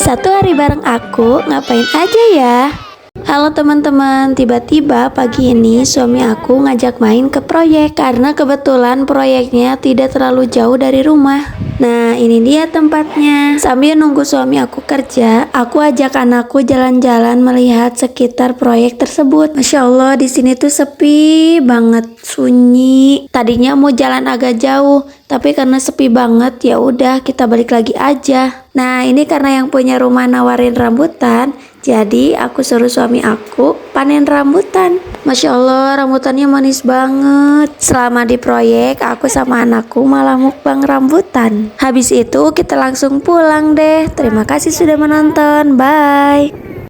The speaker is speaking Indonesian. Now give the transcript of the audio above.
Satu hari bareng aku, ngapain aja ya? Halo teman-teman, tiba-tiba pagi ini suami aku ngajak main ke proyek karena kebetulan proyeknya tidak terlalu jauh dari rumah. Nah, ini dia tempatnya. Sambil nunggu suami aku kerja, aku ajak anakku jalan-jalan melihat sekitar proyek tersebut. Masya Allah, di sini tuh sepi banget, sunyi. Tadinya mau jalan agak jauh, tapi karena sepi banget, ya udah kita balik lagi aja. Nah, ini karena yang punya rumah nawarin rambutan, jadi aku suruh suami aku panen rambutan. Masya Allah, rambutannya manis banget. Selama di proyek, aku sama anakku malah mukbang rambutan. Habis itu kita langsung pulang deh. Terima kasih sudah menonton. Bye.